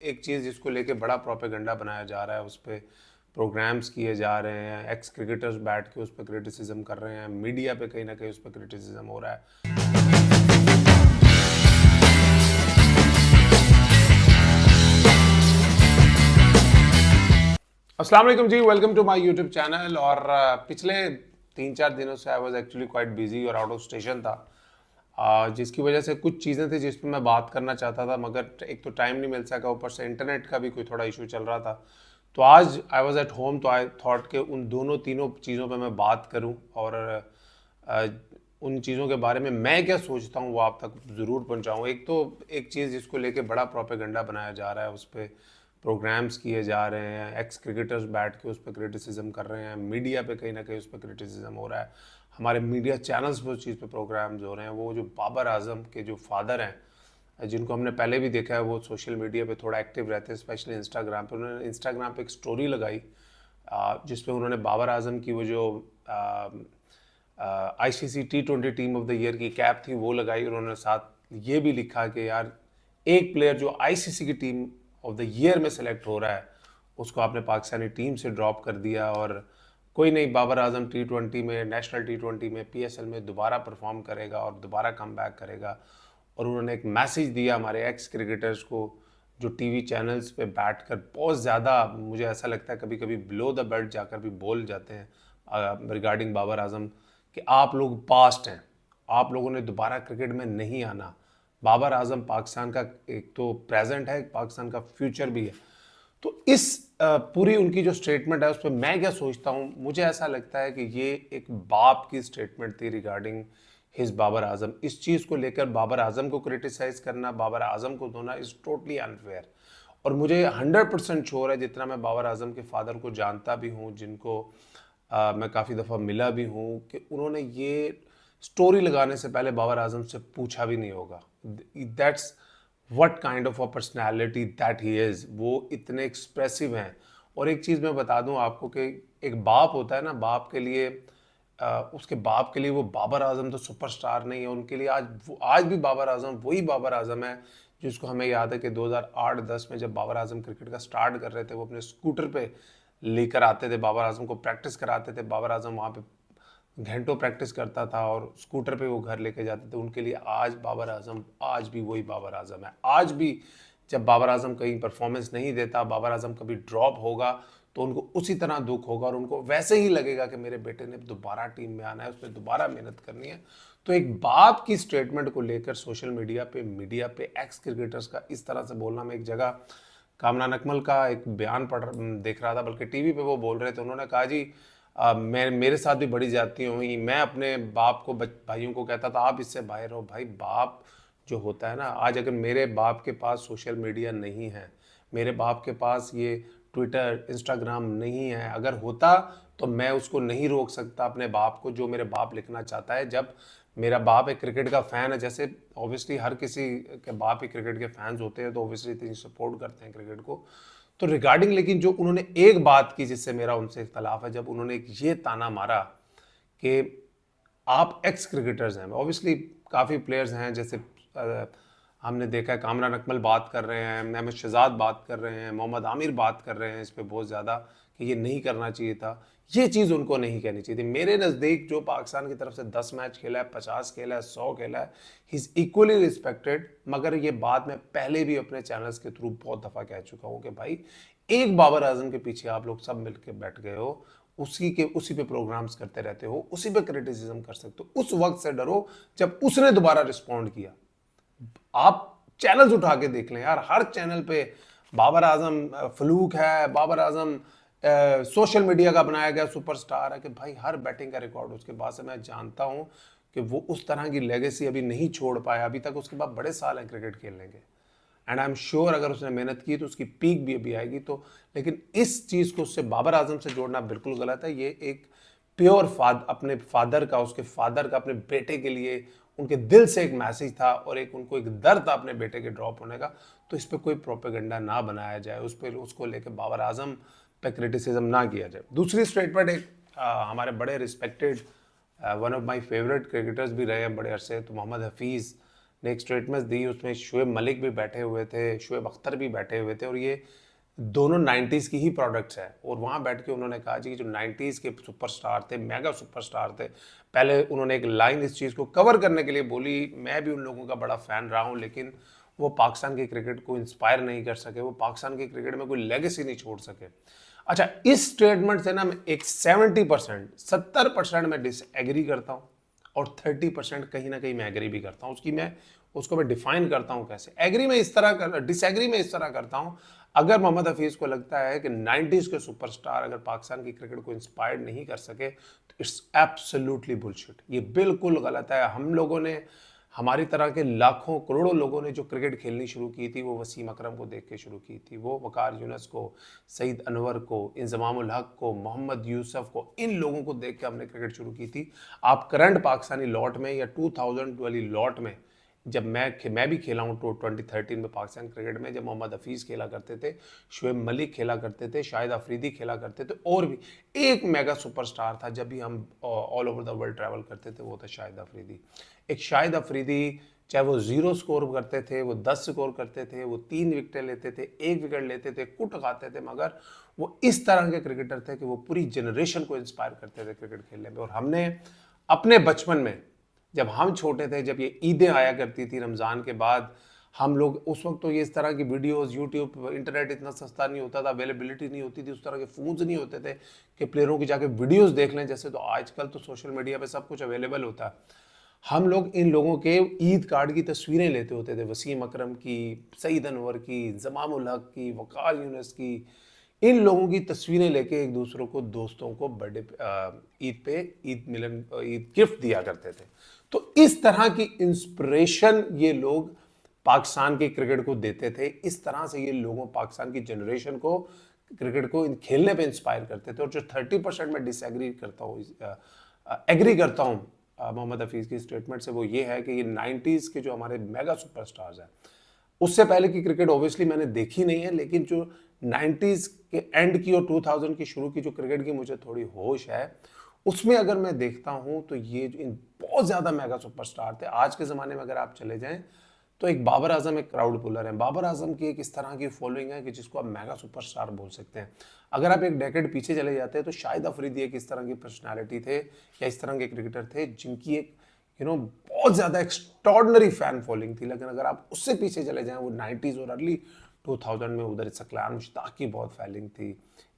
एक चीज़ जिसको लेके बड़ा प्रोपेगेंडा बनाया जा रहा है, उस पे प्रोग्राम्स किए जा रहे हैं, एक्स क्रिकेटर्स बैठ के उस पर क्रिटिसिज्म कर रहे हैं, मीडिया पे कहीं ना कहीं उस पर क्रिटिसिज्म हो रहा है। अस्सलाम वालेकुम जी, welcome to my YouTube channel. और पिछले 3-4 दिनों से I was actually quite busy और आउट ऑफ स्टेशन था, जिसकी वजह से कुछ चीज़ें थी जिस पे मैं बात करना चाहता था, मगर एक तो टाइम नहीं मिल सका, ऊपर से इंटरनेट का भी कोई थोड़ा इशू चल रहा था। तो आज आई वाज एट होम, तो आई थॉट के उन दोनों तीनों चीज़ों पे मैं बात करूं और अ, उन चीज़ों के बारे में मैं क्या सोचता हूं वो आप तक ज़रूर पहुंचाऊं। एक तो एक चीज़ जिसको लेके बड़ा प्रोपेगेंडा बनाया जा रहा है, उस पर प्रोग्राम्स किए जा रहे हैं, एक्स क्रिकेटर्स बैठ के उस पर क्रिटिसिज्म कर रहे हैं, मीडिया पे कहीं ना कहीं उस पर क्रिटिसिज्म हो रहा है, हमारे मीडिया चैनल्स पर उस चीज़ पे प्रोग्राम्स हो रहे हैं। वो जो बाबर आजम के जो फादर हैं, जिनको हमने पहले भी देखा है, वो सोशल मीडिया पे थोड़ा एक्टिव रहते हैं, स्पेशली इंस्टाग्राम पे। उन्होंने इंस्टाग्राम पे एक स्टोरी लगाई जिसपे उन्होंने बाबर आजम की वो जो ICC T20 team of the year की कैप थी वो लगाई। उन्होंने साथ ये भी लिखा कि यार, एक प्लेयर जो आईसीसी की टीम ऑफ द ईयर में सेलेक्ट हो रहा है, उसको आपने पाकिस्तानी टीम से ड्रॉप कर दिया। और कोई नहीं, बाबर आजम T20 में, नेशनल T20 में, पीएसएल में दोबारा परफॉर्म करेगा और दोबारा कम बैक करेगा। और उन्होंने एक मैसेज दिया हमारे एक्स क्रिकेटर्स को, जो टीवी चैनल्स पे बैठकर बहुत ज़्यादा, मुझे ऐसा लगता है कभी कभी बिलो द बेल्ट जाकर भी बोल जाते हैं रिगार्डिंग बाबर आजम, कि आप लोग पास्ट हैं, आप लोगों ने दोबारा क्रिकेट में नहीं आना। बाबर आजम पाकिस्तान का एक तो प्रेजेंट है, पाकिस्तान का फ्यूचर भी है। तो इस पूरी उनकी जो स्टेटमेंट है उस पर मैं क्या सोचता हूँ, मुझे ऐसा लगता है कि ये एक बाप की स्टेटमेंट थी रिगार्डिंग हिज बाबर आजम। इस चीज़ को लेकर बाबर आजम को क्रिटिसाइज करना, बाबर आजम को धोना इज़ टोटली अनफेयर। और मुझे 100% श्योर है, जितना मैं बाबर आजम के फादर को जानता भी हूँ, जिनको मैं काफ़ी दफ़ा मिला भी हूँ, कि उन्होंने ये स्टोरी लगाने से पहले बाबर आजम से पूछा भी नहीं होगा। That's what kind of a personality that he is. वो इतने एक्सप्रेसिव हैं। और एक चीज़ मैं बता दूं आपको कि एक बाप होता है ना, बाप के लिए उसके बाप के लिए वो बाबर आजम तो सुपरस्टार नहीं है, उनके लिए आज भी बाबर आजम वही बाबर आजम है जिसको हमें याद है कि 2008-10 में जब बाबर आजम क्रिकेट का स्टार्ट कर रहे थे, वो अपने स्कूटर पे लेकर आते थे, बाबर आजम को प्रैक्टिस कराते थे, बाबर आजम वहाँ पे घंटों प्रैक्टिस करता था और स्कूटर पे वो घर लेके जाते थे। उनके लिए आज बाबर आजम आज भी वही बाबर आजम है। आज भी जब बाबर आजम कहीं परफॉर्मेंस नहीं देता, बाबर आजम कभी ड्रॉप होगा, तो उनको उसी तरह दुख होगा और उनको वैसे ही लगेगा कि मेरे बेटे ने दोबारा टीम में आना है, उसमें दोबारा मेहनत करनी है। तो एक बाप की स्टेटमेंट को लेकर सोशल मीडिया पे एक्स क्रिकेटर्स का इस तरह से बोलना, मैं एक जगह कामरान नकमल का एक बयान देख रहा था, बल्कि टीवी पे वो बोल रहे थे। उन्होंने कहा जी, मैं मेरे साथ भी बड़ी जातियाँ हुई, मैं अपने बाप को भाइयों को कहता था आप इससे बाहर हो। भाई, बाप जो होता है ना, आज अगर मेरे बाप के पास सोशल मीडिया नहीं है, मेरे बाप के पास ये ट्विटर इंस्टाग्राम नहीं है, अगर होता तो मैं उसको नहीं रोक सकता अपने बाप को, जो मेरे बाप लिखना चाहता है। जब मेरा बाप एक क्रिकेट का फ़ैन है, जैसे ऑब्वियसली हर किसी के बाप ही क्रिकेट के फैंस होते हैं, तो ऑब्वियसली इतनी सपोर्ट करते हैं क्रिकेट को। तो रिगार्डिंग, लेकिन जो उन्होंने एक बात की जिससे मेरा उनसे इख्तलाफ है, जब उन्होंने एक ये ताना मारा कि आप एक्स क्रिकेटर्स हैं। ऑब्वियसली काफ़ी प्लेयर्स हैं, जैसे हमने देखा है कामरान अकमल बात कर रहे हैं, अहमद शहजाद बात कर रहे हैं, मोहम्मद आमिर बात कर रहे हैं इस पर बहुत ज़्यादा कि ये नहीं करना चाहिए था। ये चीज़ उनको नहीं कहनी चाहिए थी। मेरे नज़दीक जो पाकिस्तान की तरफ से 10 मैच खेला है, 50 खेला है, 100 खेला है, ही इज़ इक्वली रिस्पेक्टेड। मगर ये बात मैं पहले भी अपने चैनल्स के थ्रू बहुत दफ़ा कह चुका हूँ कि भाई, एक बाबर आजम के पीछे आप लोग सब मिलकर बैठ गए हो, उसी पे प्रोग्राम्स करते रहते हो, उसी पे क्रिटिसिज्म कर सकते हो। उस वक्त से डरो जब उसने दोबारा रिस्पॉन्ड किया। आप चैनल्स उठा के देख लें यार, हर चैनल पे बाबर आजम फलूक है, बाबर आजम सोशल मीडिया का बनाया गया सुपरस्टार है, कि भाई हर बैटिंग का रिकॉर्ड उसके बाद से मैं जानता हूं कि वो उस तरह की लेगेसी अभी नहीं छोड़ पाया अभी तक। उसके बाद बड़े साल हैं क्रिकेट खेलने के, एंड आई एम श्योर अगर उसने मेहनत की तो उसकी पीक भी अभी आएगी। तो लेकिन इस चीज़ को उससे बाबर आजम से जोड़ना बिल्कुल गलत है। ये एक प्योर अपने फादर का, उसके फादर का अपने बेटे के लिए उनके दिल से एक मैसेज था, और एक उनको एक दर्द था अपने बेटे के ड्रॉप होने का। तो इस पर कोई प्रोपेगेंडा ना बनाया जाए, उस पर उसको लेकर बाबर आजम पे क्रिटिसिज्म ना किया जाए। दूसरी स्टेटमेंट, एक हमारे बड़े respected one of my favourite cricketers भी रहे हैं बड़े अरसे, तो मोहम्मद हफीज़ ने एक स्टेटमेंट दी, उसमें शुएब मलिक भी बैठे हुए थे, शुएब अख्तर भी बैठे हुए थे, और ये दोनों 90s की ही प्रोडक्ट्स है। और वहाँ बैठ के उन्होंने कहा जी जो 90s के सुपरस्टार थे, मेगा सुपरस्टार थे, पहले उन्होंने एक लाइन इस चीज़ को कवर करने के लिए बोली, मैं भी उन लोगों का बड़ा फ़ैन रहा हूँ, लेकिन वो पाकिस्तान के क्रिकेट को इंस्पायर नहीं कर सके, वो पाकिस्तान के क्रिकेट में कोई लेगेसी नहीं छोड़ सके। अच्छा, इस स्टेटमेंट से ना मैं एक 70% 70% मैं डिसएग्री करता हूँ, और 30% कहीं ना कहीं मैं एग्री भी करता हूँ। उसको मैं डिफाइन करता हूँ कैसे। एग्री में इस तरह कर डिसएग्री में इस तरह करता हूँ, अगर मोहम्मद हफीज को लगता है कि 90s के सुपरस्टार अगर पाकिस्तान की क्रिकेट को इंस्पायर नहीं कर सके, तो इट्स एब्सोल्युटली बुलशिट, ये बिल्कुल गलत है। हम लोगों ने, हमारी तरह के लाखों करोड़ों लोगों ने जो क्रिकेट खेलनी शुरू की थी, वो वसीम अकरम को देख के शुरू की थी, वो वकार यूनुस को, सईद अनवर को, इंजमामुल हक को, मोहम्मद यूसुफ को, इन लोगों को देख के हमने क्रिकेट शुरू की थी। आप करंट पाकिस्तानी लॉट में या 2000 वाली लॉट में, जब मैं भी खेला हूँ 2013 में पाकिस्तान क्रिकेट में, जब मोहम्मद हफीज़ खेला करते थे, शुएब मलिक खेला करते थे, शाहिद अफरीदी खेला करते थे, और भी एक मेगा सुपरस्टार था जब भी हम all over the world travel करते थे, वो था शाहिद अफरीदी। एक शाहिद अफरीदी, चाहे वो 0 स्कोर करते थे, वो 10 स्कोर करते थे, वो 3 विकेटें लेते थे, 1 विकेट लेते थे, कुट खाते थे, मगर वो इस तरह के क्रिकेटर थे कि वो पूरी जनरेशन को इंस्पायर करते थे क्रिकेट खेलने में। और हमने अपने बचपन में, जब हम छोटे थे, जब ये ईदें आया करती थी रमज़ान के बाद, हम लोग उस वक्त तो ये इस तरह की वीडियोस, यूट्यूब, इंटरनेट इतना सस्ता नहीं होता था, अवेलेबिलिटी नहीं होती थी, उस तरह के फ़ोन्स नहीं होते थे कि प्लेयरों की जाके वीडियोस देख लें। जैसे तो आजकल तो सोशल मीडिया पे सब कुछ अवेलेबल होता है। हम लोग इन लोगों के ईद कार्ड की तस्वीरें लेते होते थे, वसीम अकरम की, सईद अनवर की, जमामुल हक की, वकार यूनुस की, इन लोगों की तस्वीरें लेके एक दूसरों को, दोस्तों को बर्थडे ईद पे, ईद मिलन, ईद गिफ्ट दिया करते थे। तो इस तरह की इंस्पिरेशन ये लोग पाकिस्तान के क्रिकेट को देते थे। इस तरह से ये लोगों, पाकिस्तान की जनरेशन को क्रिकेट को खेलने पे इंस्पायर करते थे। और जो 30% में डिसएग्री करता हूँ, एग्री करता हूँ मोहम्मद हफीज़ की स्टेटमेंट से, वो ये है कि ये 90s के जो हमारे मेगा सुपरस्टार्स हैं, उससे पहले की क्रिकेट ऑब्वियसली मैंने देखी नहीं है, लेकिन जो 90s के एंड की और 2000 की शुरू की जो क्रिकेट की मुझे थोड़ी होश है, उसमें अगर मैं देखता हूं तो ये इन बहुत ज़्यादा मेगा सुपरस्टार थे। आज के ज़माने में अगर आप चले जाएं तो एक बाबर आजम एक क्राउड पुलर है। बाबर आजम की एक इस तरह की फॉलोइंग है कि जिसको आप मेगा सुपरस्टार बोल सकते हैं। अगर आप एक डेकेड पीछे चले जाते हैं तो शाहिद अफरीदी एक इस तरह की पर्सनैलिटी थे या इस तरह के क्रिकेटर थे जिनकी एक बहुत ज़्यादा एक्स्ट्रॉर्डनरी फैन फॉलोइंग थी। लेकिन अगर आप उससे पीछे चले जाएं, वो 90s और अर्ली 2000 में उधर सकलान मुश्ताक की बहुत फॉलोइंग थी,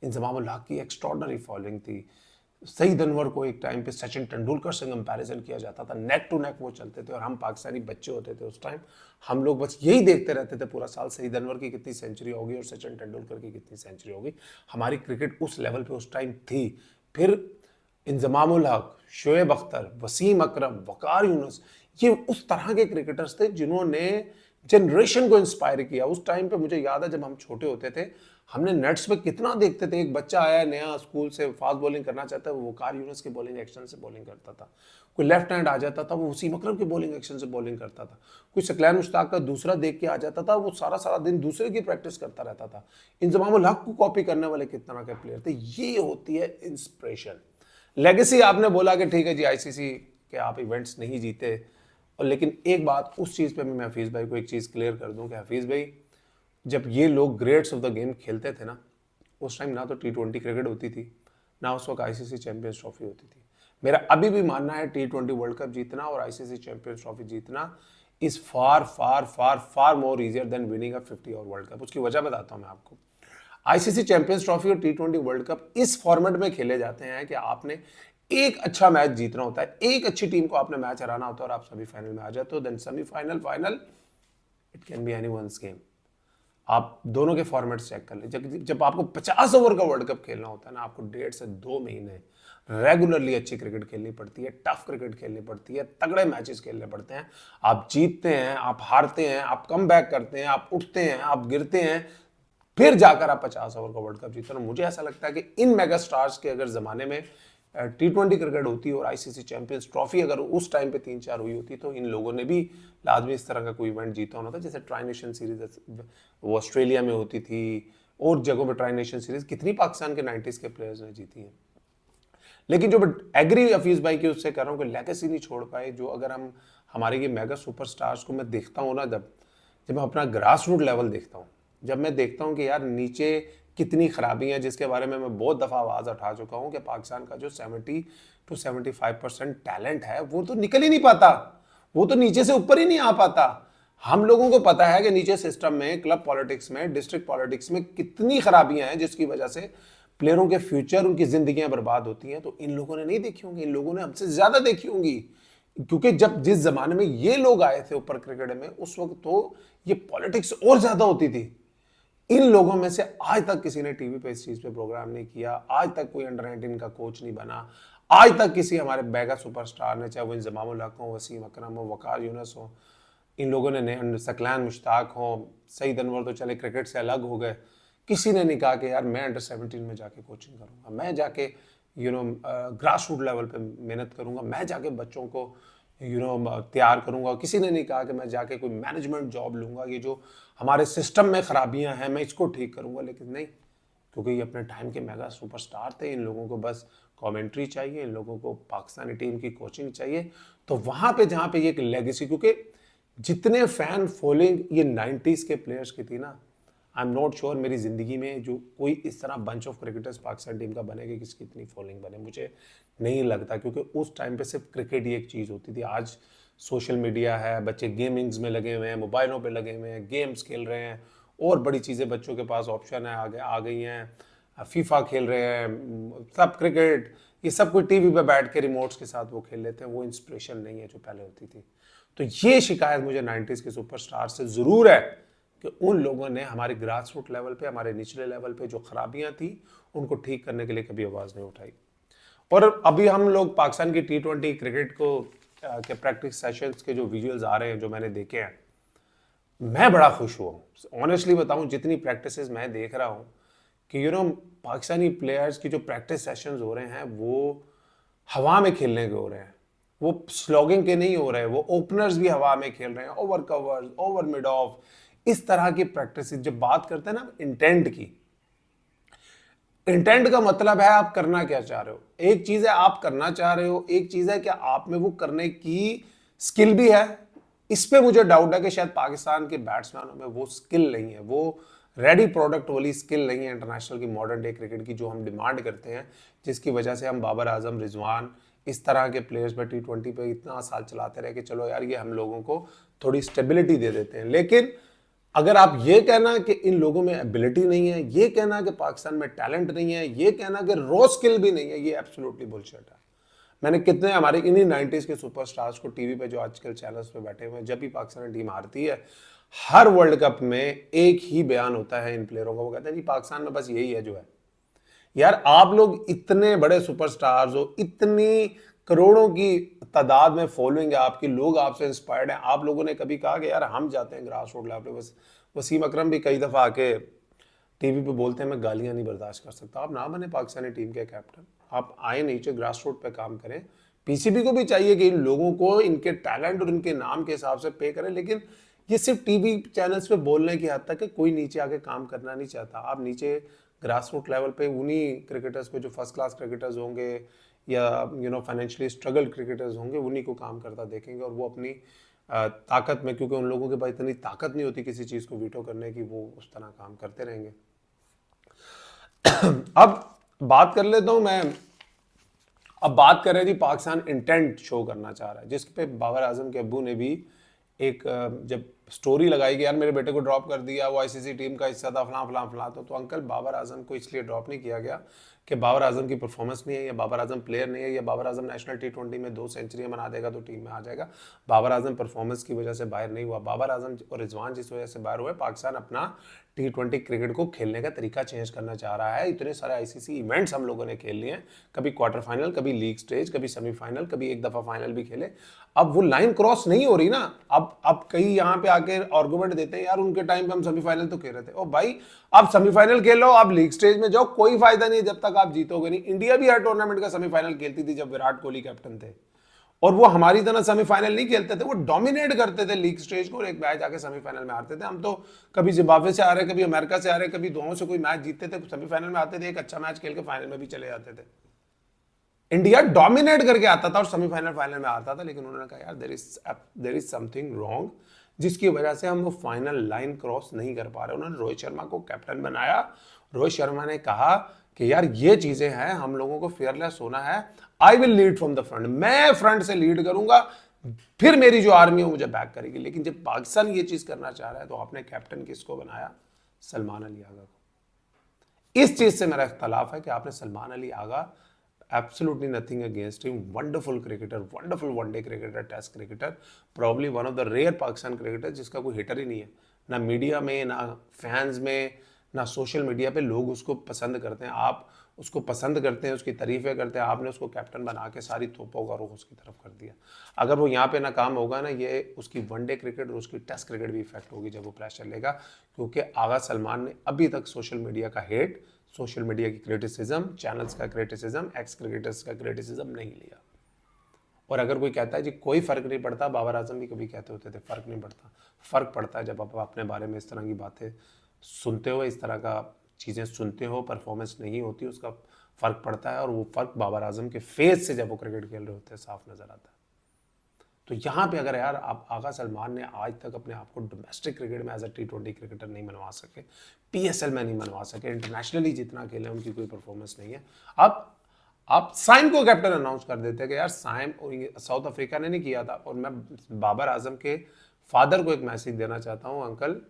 इंजमामुल हक की एक्स्ट्रॉर्डनरी फॉलोइंग थी, सईद अनवर को एक टाइम पे सचिन तेंदुलकर से कंपैरिजन किया जाता था, नेक टू नेक वो चलते थे। और हम पाकिस्तानी बच्चे होते थे उस टाइम, हम लोग बस यही देखते रहते थे पूरा साल, सईद अनवर की कितनी सेंचुरी होगी और सचिन तेंदुलकर की कितनी सेंचुरी होगी। हमारी क्रिकेट उस लेवल पे उस टाइम थी। फिर इंजमामुल हक, शोएब अख्तर, वसीम अकरम, वकार यूनुस, ये उस तरह के क्रिकेटर्स थे जिन्होंने जनरेशन को इंस्पायर किया। उस टाइम पे मुझे याद है जब हम छोटे होते थे, हमने नेट्स पे कितना देखते थे, एक बच्चा आया नया स्कूल से, फास्ट बॉलिंग करना चाहता है, वो वकार यूनुस के बॉलिंग एक्शन से बॉलिंग करता था। कोई लेफ्ट हैंड आ जाता था, वो वसीम अकरम के बॉलिंग एक्शन से बॉलिंग करता था। कोई सकलैन मुश्ताक का दूसरा देख के आ जाता था, वो सारा सारा दिन दूसरे की प्रैक्टिस करता रहता था। इंजमामुल हक को कॉपी करने वाले कितना के प्लेयर थे। ये होती है इंस्पिरेशन। लेगेसी आपने बोला कि ठीक है जी, आईसीसी के आप इवेंट्स नहीं जीते, और लेकिन एक बात उस चीज़ पे मैं हफीज़ भाई को एक चीज़ क्लियर कर दूं कि हफीज़ भाई, जब ये लोग ग्रेट्स ऑफ द गेम खेलते थे ना, उस टाइम ना तो T20 क्रिकेट होती थी, ना उस वक्त आईसीसी चैंपियंस ट्रॉफी होती थी। मेरा अभी भी मानना है T20 वर्ल्ड कप जीतना और आईसीसी चैंपियंस ट्रॉफी जीतना is far far far far more easier than winning a 50 over world cup. उसकी वजह बताता हूं मैं आपको। आईसीसी चैंपियंस ट्रॉफी और T20 वर्ल्ड कप इस फॉर्मेट में खेले जाते हैं कि आपने एक अच्छा मैच जीतना होता है, एक अच्छी टीम को आपने मैच हराना होता है और आप सेमीफाइनल में आ जाते हो। Then semifinal, final, it can be anyone's game. आप दोनों के फॉर्मेट चेक कर लीजिए। जब आपको 50 ओवर का वर्ल्ड कप खेलना होता है ना, आपको 1.5 से 2 महीने रेगुलरली अच्छी क्रिकेट खेलनी पड़ती है, टफ क्रिकेट खेलनी पड़ती है, तगड़े मैचेस खेलने पड़ते हैं। आप जीतते हैं, आप हारते हैं, आप कम बैक करते हैं, आप उठते हैं, आप गिरते हैं, फिर जाकर आप 50 ओवर का वर्ल्ड कप जीतते हैं। मुझे ऐसा लगता है कि इन मेगा स्टार्स के अगर जमाने में T20 क्रिकेट होती और आईसीसी चैंपियंस ट्रॉफी अगर उस टाइम पे 3-4 हुई होती, तो इन लोगों ने भी लाजमी इस तरह का कोई इवेंट जीता होना था। जैसे ट्राई नेशन सीरीज वो ऑस्ट्रेलिया में होती थी, और जगहों पे ट्राई नेशन सीरीज कितनी पाकिस्तान के 90s के प्लेयर्स ने जीती है। लेकिन जो एग्री हफीज भाई की उससे कर रहा हूँ कि लेगेसी नहीं छोड़ पाए, जो अगर हमारे ये मेगा सुपरस्टार्स को मैं देखता हूँ ना, जब जब मैं अपना ग्रास रूट लेवल देखता हूँ, जब मैं देखता हूँ कि यार नीचे कितनी खराबी है, जिसके बारे में मैं बहुत दफ़ा आवाज़ उठा चुका हूँ कि पाकिस्तान का जो 70 to 75% टैलेंट है वो तो निकल ही नहीं पाता, वो तो नीचे से ऊपर ही नहीं आ पाता। हम लोगों को पता है कि नीचे सिस्टम में, क्लब पॉलिटिक्स में, डिस्ट्रिक्ट पॉलिटिक्स में कितनी खराबियां हैं जिसकी वजह से प्लेयरों के फ्यूचर, उनकी जिंदगियां बर्बाद होती हैं। तो इन लोगों ने नहीं देखी होंगी, इन लोगों ने हमसे ज्यादा देखी होंगी, क्योंकि जब जिस जमाने में ये लोग आए थे ऊपर क्रिकेट में, उस वक्त तो ये पॉलिटिक्स और ज्यादा होती थी। इन लोगों में से आज तक किसी ने टीवी पे इस चीज पे प्रोग्राम नहीं किया, आज तक कोई अंडर-19 का कोच नहीं बना, आज तक किसी हमारे मेगा सुपरस्टार ने, चाहे वो इंजमाम उल हक हो, वसीम अकरम हो, वकार यूनुस हो, इन लोगों ने, सकलान मुश्ताक हो, सईद अनवर तो चले क्रिकेट से अलग हो गए, किसी ने नहीं कहा कि यार मैं अंडर-17 में जाके कोचिंग करूंगा, मैं जाके ग्रास रूट लेवल पे मेहनत करूंगा, मैं जाके बच्चों को तैयार करूंगा। किसी ने नहीं कहा कि मैं जाके कोई मैनेजमेंट जॉब लूंगा, ये जो हमारे सिस्टम में खराबियां हैं मैं इसको ठीक करूंगा। लेकिन नहीं, क्योंकि ये अपने टाइम के मेगा सुपरस्टार थे, इन लोगों को बस कमेंट्री चाहिए, इन लोगों को पाकिस्तानी टीम की कोचिंग चाहिए। तो वहां पे जहां पे ये एक लेगेसी, क्योंकि जितने फैन फॉलोइंग ये 90s के प्लेयर्स की थी ना, आई एम नॉट श्योर मेरी जिंदगी में जो कोई इस तरह bunch of cricketers Pakistan team का बनेगा, किसकी इतनी फॉलोइंग बने, मुझे नहीं लगता। क्योंकि उस टाइम पे सिर्फ क्रिकेट ही एक चीज़ होती थी। आज सोशल मीडिया है, बच्चे गेमिंग्स में लगे हुए हैं, मोबाइलों पे लगे हुए हैं, गेम्स खेल रहे हैं, और बड़ी चीज़ें बच्चों के पास ऑप्शन है, आगे आ गई हैं। फीफा खेल रहे हैं, सब क्रिकेट, ये सब कोई टीवी पे बैठ के रिमोट्स के साथ वो खेल लेते हैं। वो इंस्पिरेशन नहीं है जो पहले होती थी। तो ये शिकायत मुझे 90s के सुपरस्टार से ज़रूर है कि उन लोगों ने हमारे ग्रास रूट लेवल पे, हमारे निचले लेवल पे जो खराबियां थी उनको ठीक करने के लिए कभी आवाज़ नहीं उठाई। और अभी हम लोग पाकिस्तान की T20 क्रिकेट को के प्रैक्टिस सेशंस के जो विजुअल्स आ रहे हैं, जो मैंने देखे हैं, मैं बड़ा खुश हुआ। ऑनेस्टली बताऊं, जितनी प्रैक्टिसेस मैं देख रहा हूं कि पाकिस्तानी प्लेयर्स की जो प्रैक्टिस सेशंस हो रहे हैं वो हवा में खेलने के हो रहे हैं, वो स्लॉगिंग के नहीं हो रहे हैं, वो ओपनर्स भी हवा में खेल रहे हैं, over covers, over mid of, इस तरह की प्रैक्टिस। जब बात करते हैं ना इंटेंट की, इंटेंट का मतलब है आप करना क्या चाह रहे हो। एक चीज है आप करना चाह रहे हो, एक चीज है कि आप में वो करने की स्किल भी है। इस पे मुझे डाउट है कि शायद पाकिस्तान के बैट्समैनों में वो स्किल नहीं है, वो रेडी प्रोडक्ट वाली स्किल नहीं है इंटरनेशनल की, मॉडर्न डे क्रिकेट की, जो हम डिमांड करते हैं, जिसकी वजह से हम बाबर आजम, रिजवान, इस तरह के प्लेयर्स पे T20 पे इतना साल चलाते रहे कि चलो यार ये हम लोगों को थोड़ी स्टेबिलिटी दे देते हैं। लेकिन अगर आप ये कहना कि इन लोगों में एबिलिटी नहीं है, ये कहना कि पाकिस्तान में टैलेंट नहीं है, ये कहना कि रॉ स्किल भी नहीं है, ये एब्सोल्युटली बुलशिट है। मैंने कितने हमारे इन्हीं 90s के सुपरस्टार्स को टीवी पे, जो आजकल चैनल्स पे बैठे हुए हैं, जब भी पाकिस्तान टीम हारती है, हर वर्ल्ड कप में एक ही बयान होता है इन प्लेयरों का, वो कहते हैं जी पाकिस्तान में बस यही है जो है। यार आप लोग इतने बड़े सुपरस्टार्स हो, इतनी करोड़ों की तादाद में फॉलोइंग है आपकी, लोग आपसे इंस्पायर्ड हैं, आप लोगों ने कभी कहा कि यार हम जाते हैं ग्रास रूट लेवल पे? बस वसीम अकरम भी कई दफ़ा आके टीवी पे बोलते हैं मैं गालियां नहीं बर्दाश्त कर सकता। आप ना बने पाकिस्तानी टीम के कैप्टन, आप आए नीचे ग्रास रूट पे काम करें। पीसीबी को भी चाहिए कि इन लोगों को इनके टैलेंट और इनके नाम के हिसाब से पे करें, लेकिन ये सिर्फ टीवी चैनल्स पे बोलने की हद तक है, कोई नीचे आके काम करना नहीं चाहता। आप नीचे ग्रास रूट लेवल पे उन्हीं क्रिकेटर्स पे, जो फर्स्ट क्लास क्रिकेटर्स होंगे या फाइनेंशियली स्ट्रगल क्रिकेटर्स होंगे, उन्हीं को काम करता देखेंगे। और वो अपनी ताकत में, क्योंकि उन लोगों के पास इतनी ताकत नहीं होती किसी चीज़ को वीटो करने की, वो उस तरह काम करते रहेंगे। अब बात कर लेता हूं मैं, अब बात कर रहे हैं जी पाकिस्तान इंटेंट शो करना चाह रहा है, जिस पे बाबर आजम के अब्बू ने भी एक जब स्टोरी लगाई कि यार मेरे बेटे को ड्रॉप कर दिया, वो आईसीसी टीम का हिस्सा था, फलां फलां फलां, तो अंकल बाबर आजम को इसलिए ड्रॉप नहीं किया गया कि बाबर आजम की परफॉर्मेंस नहीं है, या बाबर आजम प्लेयर नहीं है, या बाबर आजम नेशनल T20 में 2 सेंचुरियां बना देगा तो टीम में आ जाएगा। बाबर आजम परफॉर्मेंस की वजह से बाहर नहीं हुआ। बाबर आजम और रिजवान जिस वजह से बाहर हुए, पाकिस्तान अपना T20 क्रिकेट को खेलने का तरीका चेंज करना चाह रहा है। इतने सारे आईसीसी इवेंट्स हम लोगों ने खेल लिए हैं, कभी क्वार्टर फाइनल, कभी लीग स्टेज, कभी सेमीफाइनल, कभी एक दफा फाइनल भी खेले। अब वो लाइन क्रॉस नहीं हो रही ना। अब कई यहाँ पे आके आर्गुमेंट देते हैं यार उनके टाइम पे हम सेमीफाइनल तो खेल रहे थे। ओ भाई, आप सेमीफाइनल खेल लो, आप लीग स्टेज में जाओ, कोई फायदा नहीं है जब तक आप जीतोगे नहीं। इंडिया भी हर टूर्नामेंट का सेमीफाइनल खेलती थी जब विराट कोहली कैप्टन थे, और वो हमारी तरह सेमीफाइनल नहीं खेलते थे, वो डोमिनेट करते थे लीग स्टेज को, और एक मैच आके सेमीफाइनल में हारते थे। हम तो कभी जिम्बाब्वे से आ रहे, कभी अमेरिका से आ रहे, कभी दोनों से कोई मैच जीतते थे, सेमीफाइनल में आते थे, एक अच्छा मैच खेल के फाइनल में भी चले जाते थे। इंडिया डोमिनेट करके आता था और सेमीफाइनल फाइनल में आता था, लेकिन उन्होंने कहा यार देयर इज समथिंग रॉन्ग, जिसकी वजह से हम वो फाइनल लाइन क्रॉस नहीं कर पा रहे। उन्होंने रोहित शर्मा को कैप्टन बनाया। रोहित शर्मा ने कहा कि यार ये चीजें हैं, हम लोगों को फेयरलेस होना है, I will lead from the front, मैं फ्रंट से लीड करूंगा, फिर मेरी जो आर्मी है मुझे बैक करेगी। लेकिन जब पाकिस्तान ये चीज करना चाह रहा है तो आपने कैप्टन किसको बनाया? सलमान अली आगा को। इस चीज से मेरा इख्तलाफ है कि आपने Salman Ali Agha, absolutely nothing against him, wonderful cricketer, wonderful one day cricketer, test cricketer, probably one of the rare Pakistan cricketer जिसका कोई हिटर ही नहीं है, ना मीडिया में, ना फैंस में, ना सोशल मीडिया पे लोग उसको पसंद करते हैं। आप उसको पसंद करते हैं, उसकी तारीफें करते हैं, आपने उसको कैप्टन बना के सारी तोपों का रुख उसकी तरफ कर दिया। अगर वो यहाँ पे नाकाम होगा ना, ये उसकी वनडे क्रिकेट और उसकी टेस्ट क्रिकेट भी इफेक्ट होगी जब वो प्रेशर लेगा, क्योंकि आगा सलमान ने अभी तक सोशल मीडिया का हेट, सोशल मीडिया की क्रिटिसिज्म, चैनल्स का क्रिटिसिज्म, एक्स क्रिकेटर्स का क्रिटिसिज्म नहीं लिया। और अगर कोई कहता है जी कोई फर्क नहीं पड़ता, बाबर आजम भी कभी कहते होते थे फर्क नहीं पड़ता, फर्क पड़ता है जब आप अपने बारे में इस तरह की बातें सुनते हो, इस तरह का चीज़ें सुनते हो, परफॉर्मेंस नहीं होती, उसका फर्क पड़ता है। और वो फर्क बाबर आजम के फेस से जब वो क्रिकेट खेल रहे होते हैं साफ नजर आता है। तो यहाँ पे अगर यार आप आगा सलमान ने आज तक अपने आप को डोमेस्टिक क्रिकेट में एज अ T20 क्रिकेटर नहीं बनवा सके, PSL में नहीं बनवा सके, इंटरनेशनली जितना खेले उनकी कोई परफॉर्मेंस नहीं है। अब आप साइम को कैप्टन अनाउंस कर देते कि यार साइम, और साउथ अफ्रीका ने नहीं किया था। और मैं बाबर आजम के फादर को एक मैसेज देना चाहता हूँ, अंकल,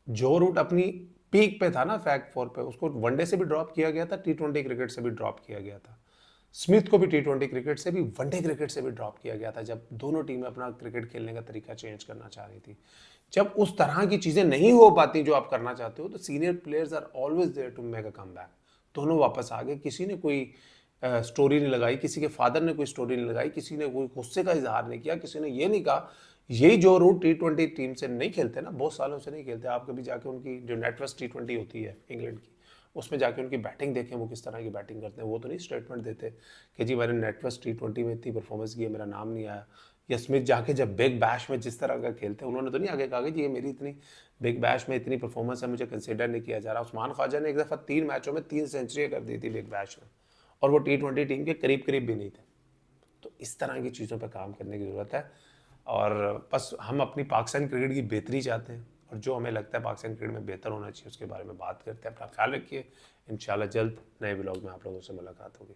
जो रूट अपनी पीक पे था ना, फैक्ट 4 पे, उसको वनडे से भी ड्रॉप किया गया था, T20 क्रिकेट से भी ड्रॉप किया गया था। स्मिथ को भी T20 क्रिकेट से भी, वनडे क्रिकेट से भी ड्रॉप किया गया था, जब दोनों टीमें अपना क्रिकेट खेलने का तरीका चेंज करना चाह रही थी। जब उस तरह की चीजें नहीं हो पाती जो आप करना चाहते हो, तो senior players are always there to make a comeback. दोनों वापस आ गए, किसी ने कोई स्टोरी नहीं लगाई, किसी के फादर ने कोई स्टोरी नहीं लगाई, किसी ने कोई गुस्से का इजहार नहीं किया, किसी ने ये नहीं कहा यही जो रूट T20 टीम से नहीं खेलते ना, बहुत सालों से नहीं खेलते, आप कभी जाके उनकी जो नेटवर्क T20 होती है इंग्लैंड की, उसमें जाके उनकी बैटिंग देखें, वो किस तरह की बैटिंग करते हैं। वो तो नहीं स्टेटमेंट देते कि जी मैंने नेटवर्क T20 में इतनी परफॉर्मेंस की है, मेरा नाम नहीं आया। या स्मिथ जाके जब बिग बैश में जिस तरह का खेलते हैं, उन्होंने तो नहीं आगे कहा कि जी ये मेरी इतनी बिग बैश में इतनी परफॉर्मेंस है, मुझे कंसिडर नहीं किया जा रहा। उस्मान ख्वाजा ने एक दफ़ा 3 मैचों में 3 सेंचुरियाँ कर दी थी बिग बैश में, और वो T20 टीम के करीब करीब भी नहीं थे। तो इस तरह की चीज़ों पर काम करने की ज़रूरत है। और बस हम अपनी पाकिस्तान क्रिकेट की बेहतरी चाहते हैं, और जो हमें लगता है पाकिस्तान क्रिकेट में बेहतर होना चाहिए उसके बारे में बात करते हैं। अपना ख्याल रखिए, इंशाल्लाह जल्द नए व्लॉग में आप लोगों से मुलाकात होगी।